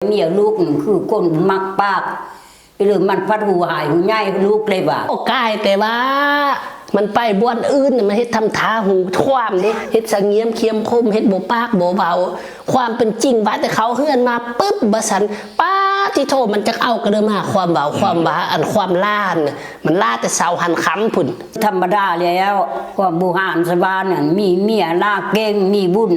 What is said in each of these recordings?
เมียลูกหนึ่งคือก้นมักปากหรือมันพัดหูหายหูใหญ่ลูกเลยว่าโอ้กายแต่ว่ามันไปบ้านอื่นมันเฮ็ดทำท่าหูความเด้เฮ็ดสะเงียมเคียมคมเฮ็ดบ่ปากบ่เบาความเป็นจริงว่าแต่เขาเฮือนมาปึ๊บบ่สันป้าที่โทมันจะเอากระเดิมาความเบาความหวาอันความล้านมันล่าแต่เสาหันคำพุ่นธรรมดาแล้วความบูหานสบานนั่นมีเมียลาเก่งมีบุญ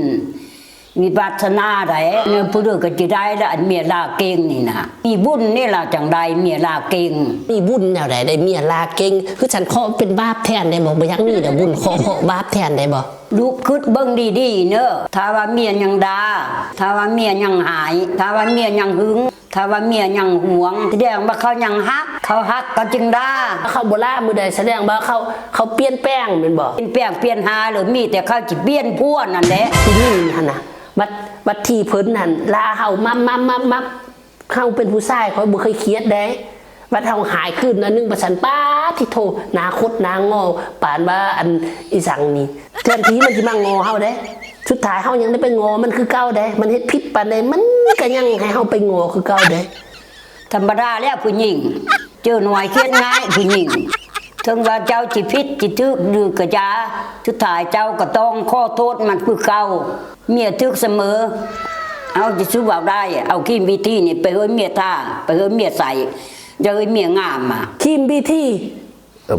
มีปรารถนาไดเนี่ยผู้เดือก็จะได้ละอันเมียลาเก่งนี่นะมีบุญนี่ล่ะจังใดเมียลาเก่งมีบุญแนวใดได้เมียลาเก่งคือฉันขอเป็นบาปแทนได้บ่บ่อยากมีเด้อบุญขอบาปแทนได้บ่ลูกคิดเบิ่งดีๆเนอะถ้าว่าเมียยังดาถ้าว่าเมียยังหายถ้าว่าเมียยังหึงถ้าว่าเมียยังหวงแสดงว่าเขายังฮักเขาฮักก็จึงด่าเขาบ่ล่ามือใดแสดงว่าเขาเปลี่ยนแปลงแม่นบ่เปลี่ยนแปลงเปลี่ยนหาหรือมีแต่เขาสิเปลี่ยนพวกนั่นแหละที่นี่หั่นน่ะบัดที่เพิ่นนั่นลาเฮามับเฮาเป็นผู้ชายเขาบ่เคยเครียดได้บัดเฮาหายขึ้นอันนึงประสันป้าที่โทนาคดนางอปานว่าอันอีสังนี่แทนที่มันสิมางอเฮาเด้สุดท้ายเฮายังได้ไปงอมันคือเก่าเด้มันเฮ็ดผิดปานใดมันก็ยังให้เฮาไปงอคือเก่าเด้ธรรมดาแล้วผู้หญิงเจอหน่วยเครียดง่ายผู้หญิงถึงว่าเจ้าจิพิษจิทึกดื้อกระจาสุดท้ายเจ้าก็ต้องขอโทษมันคือเก่าเมียทึกเสมอเอาจะสู้เอาได้เอาขี้บีทีนี่ไปเฮ้ยเมียท่าไปเฮ้ยเมียใส่จะเฮ้ยเมียงามมาครีมบีที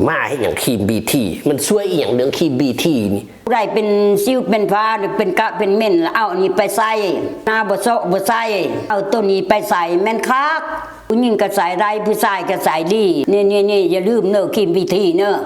มาให้อย่างครีมบีทีมันช่วยอย่างเรื่องครีมบีทีนี่ได้เป็นซิวเป็นฟ้าเป็นกะเป็นเม่นเอาอันนี้ไปใส่หน้าบ่โซบ่ใส่เอาตัวนี้ไปใส่แม่นคักผู้หญิงก็ใส่ได้ผู้ชายก็ใส่ดีนี่อย่าลืมเนอะครีมบีทีเนอะ